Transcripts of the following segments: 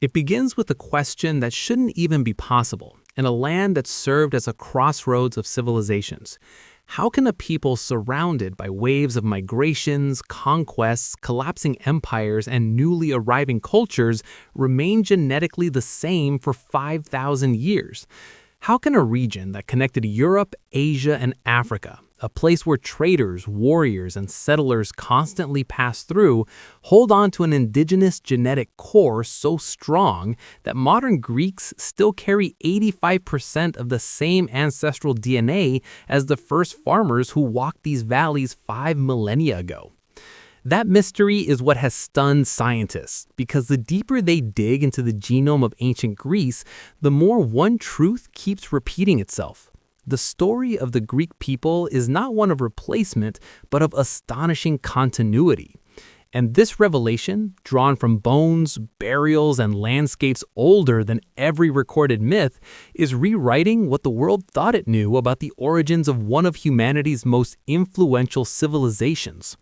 It begins with a question that shouldn't even be possible in a land that served as a crossroads of civilizations. How can a people surrounded by waves of migrations, conquests, collapsing empires, and newly arriving cultures remain genetically the same for 5,000 years? How can a region that connected Europe, Asia, and Africa, a place where traders, warriors, and settlers constantly passed through, hold on to an indigenous genetic core so strong that modern Greeks still carry 85% of the same ancestral DNA as the first farmers who walked these valleys 5 millennia ago? That mystery is what has stunned scientists, because the deeper they dig into the genome of ancient Greece, the more one truth keeps repeating itself. The story of the Greek people is not one of replacement, but of astonishing continuity. And this revelation, drawn from bones, burials, and landscapes older than every recorded myth, is rewriting what the world thought it knew about the origins of one of humanity's most influential civilizations.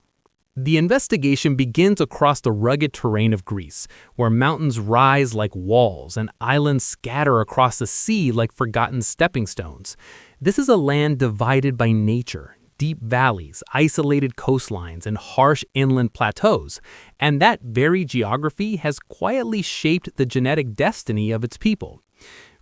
The investigation begins across the rugged terrain of Greece, where mountains rise like walls and islands scatter across the sea like forgotten stepping stones. This is a land divided by nature, deep valleys, isolated coastlines, and harsh inland plateaus, and that very geography has quietly shaped the genetic destiny of its people.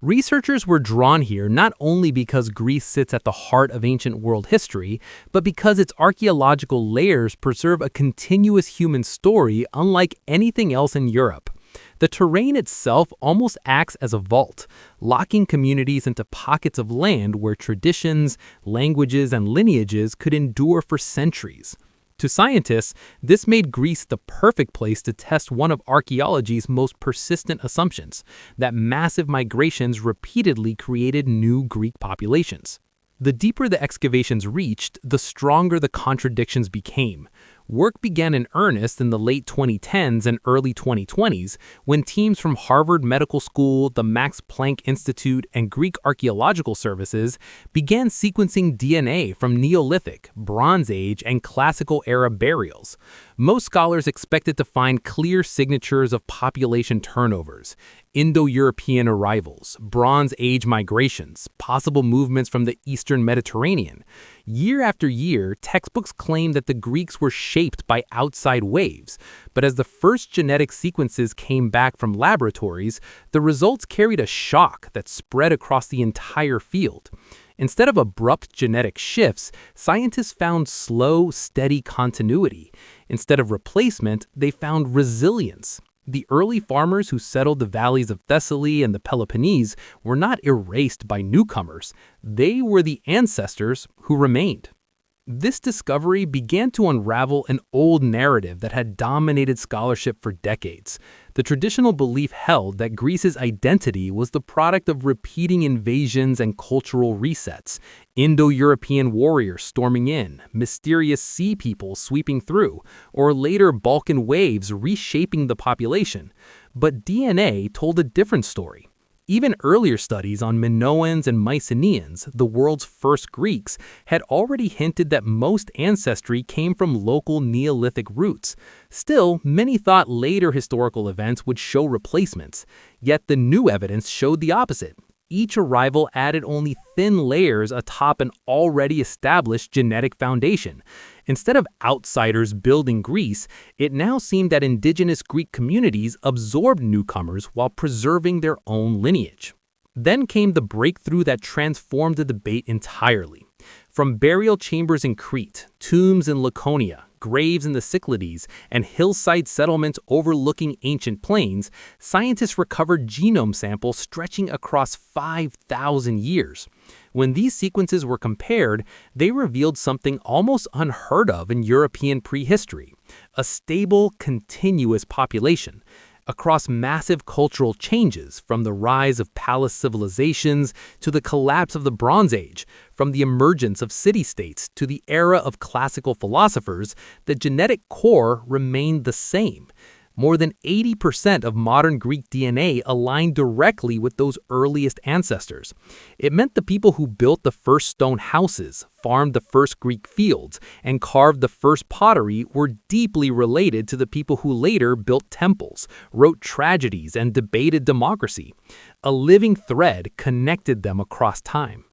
Researchers were drawn here not only because Greece sits at the heart of ancient world history, but because its archaeological layers preserve a continuous human story unlike anything else in Europe. The terrain itself almost acts as a vault, locking communities into pockets of land where traditions, languages, and lineages could endure for centuries. To scientists, this made Greece the perfect place to test one of archaeology's most persistent assumptions, that massive migrations repeatedly created new Greek populations. The deeper the excavations reached, the stronger the contradictions became. Work began in earnest in the late 2010s and early 2020s when teams from Harvard Medical School, the Max Planck Institute, and Greek Archaeological Services began sequencing DNA from Neolithic, Bronze Age, and Classical era burials. Most scholars expected to find clear signatures of population turnovers, Indo-European arrivals, Bronze Age migrations, possible movements from the Eastern Mediterranean. Year after year, textbooks claim that the Greeks were shaped by outside waves, but as the first genetic sequences came back from laboratories, the results carried a shock that spread across the entire field. Instead of abrupt genetic shifts, scientists found slow, steady continuity. Instead of replacement, they found resilience. The early farmers who settled the valleys of Thessaly and the Peloponnese were not erased by newcomers. They were the ancestors who remained. This discovery began to unravel an old narrative that had dominated scholarship for decades. The traditional belief held that Greece's identity was the product of repeating invasions and cultural resets, Indo-European warriors storming in, mysterious sea peoples sweeping through, or later Balkan waves reshaping the population. But DNA told a different story. Even earlier studies on Minoans and Mycenaeans, the world's first Greeks, had already hinted that most ancestry came from local Neolithic roots. Still, many thought later historical events would show replacements. Yet the new evidence showed the opposite. Each arrival added only thin layers atop an already established genetic foundation. Instead of outsiders building Greece, it now seemed that indigenous Greek communities absorbed newcomers while preserving their own lineage. Then came the breakthrough that transformed the debate entirely. From burial chambers in Crete, tombs in Laconia, graves in the Cyclades, and hillside settlements overlooking ancient plains, scientists recovered genome samples stretching across 5,000 years. When these sequences were compared, they revealed something almost unheard of in European prehistory: a stable, continuous population. Across massive cultural changes, from the rise of palace civilizations to the collapse of the Bronze Age, from the emergence of city-states to the era of classical philosophers, the genetic core remained the same. More than 80% of modern Greek DNA aligned directly with those earliest ancestors. It meant the people who built the first stone houses, farmed the first Greek fields, and carved the first pottery were deeply related to the people who later built temples, wrote tragedies, and debated democracy. A living thread connected them across time.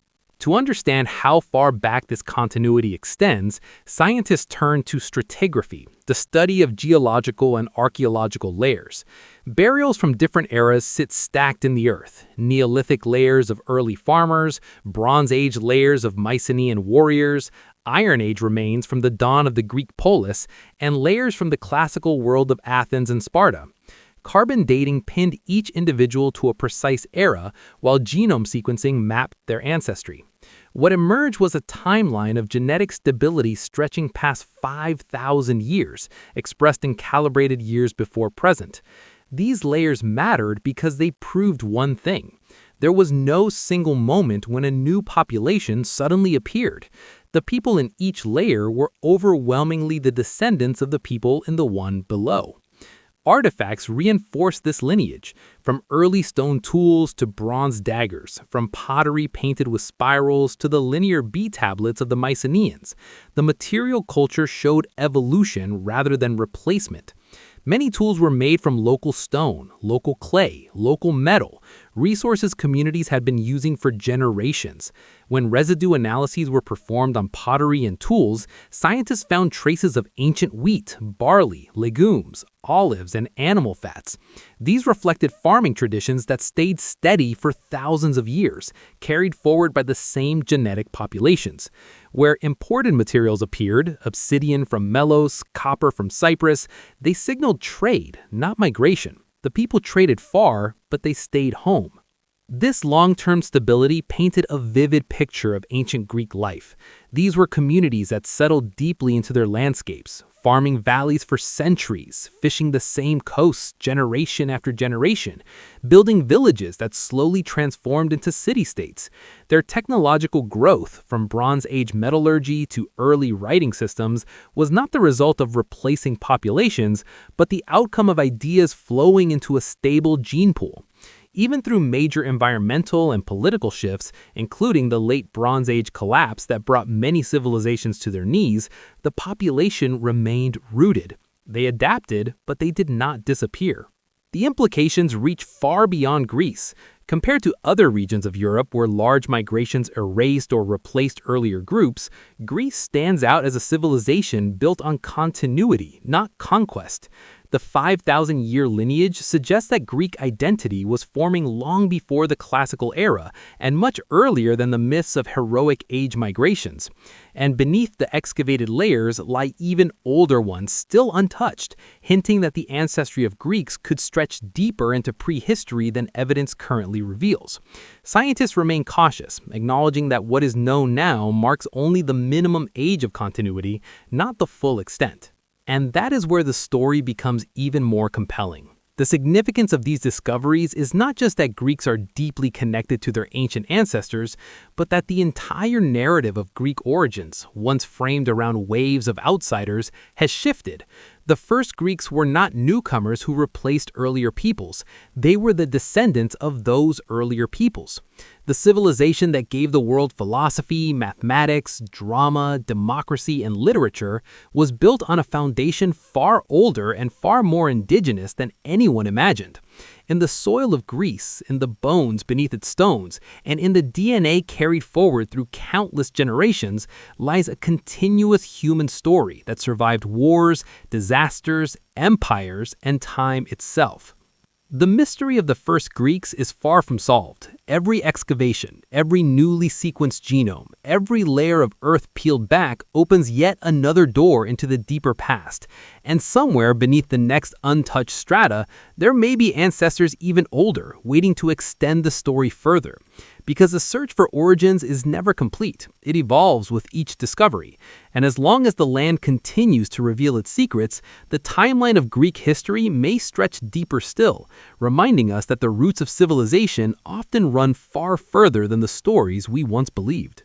To understand how far back this continuity extends, scientists turn to stratigraphy, the study of geological and archaeological layers. Burials from different eras sit stacked in the earth: Neolithic layers of early farmers, Bronze Age layers of Mycenaean warriors, Iron Age remains from the dawn of the Greek polis, and layers from the classical world of Athens and Sparta. Carbon dating pinned each individual to a precise era, while genome sequencing mapped their ancestry. What emerged was a timeline of genetic stability stretching past 5,000 years, expressed in calibrated years before present. These layers mattered because they proved one thing: there was no single moment when a new population suddenly appeared. The people in each layer were overwhelmingly the descendants of the people in the one below. Artifacts reinforce this lineage, from early stone tools to bronze daggers, from pottery painted with spirals to the linear B tablets of the Mycenaeans. The material culture showed evolution rather than replacement. Many tools were made from local stone, local clay, local metal, resources communities had been using for generations. When residue analyses were performed on pottery and tools, scientists found traces of ancient wheat, barley, legumes, olives, and animal fats. These reflected farming traditions that stayed steady for thousands of years, carried forward by the same genetic populations. Where imported materials appeared, obsidian from Melos, copper from Cyprus, they signaled trade, not migration. The people traded far, but they stayed home. This long-term stability painted a vivid picture of ancient Greek life. These were communities that settled deeply into their landscapes, farming valleys for centuries, fishing the same coasts generation after generation, building villages that slowly transformed into city-states. Their technological growth, from Bronze Age metallurgy to early writing systems, was not the result of replacing populations, but the outcome of ideas flowing into a stable gene pool. Even through major environmental and political shifts, including the late Bronze Age collapse that brought many civilizations to their knees, the population remained rooted. They adapted, but they did not disappear. The implications reach far beyond Greece. Compared to other regions of Europe where large migrations erased or replaced earlier groups, Greece stands out as a civilization built on continuity, not conquest. The 5,000-year lineage suggests that Greek identity was forming long before the classical era and much earlier than the myths of heroic age migrations. And beneath the excavated layers lie even older ones still untouched, hinting that the ancestry of Greeks could stretch deeper into prehistory than evidence currently reveals. Scientists remain cautious, acknowledging that what is known now marks only the minimum age of continuity, not the full extent. And that is where the story becomes even more compelling. The significance of these discoveries is not just that Greeks are deeply connected to their ancient ancestors, but that the entire narrative of Greek origins, once framed around waves of outsiders, has shifted. The first Greeks were not newcomers who replaced earlier peoples. They were the descendants of those earlier peoples. The civilization that gave the world philosophy, mathematics, drama, democracy, and literature was built on a foundation far older and far more indigenous than anyone imagined. In the soil of Greece, in the bones beneath its stones, and in the DNA carried forward through countless generations lies a continuous human story that survived wars, disasters, empires, and time itself. The mystery of the first Greeks is far from solved. Every excavation, every newly sequenced genome, every layer of earth peeled back opens yet another door into the deeper past. And somewhere beneath the next untouched strata, there may be ancestors even older, waiting to extend the story further. Because the search for origins is never complete. It evolves with each discovery. And as long as the land continues to reveal its secrets, the timeline of Greek history may stretch deeper still, reminding us that the roots of civilization often run far further than the stories we once believed.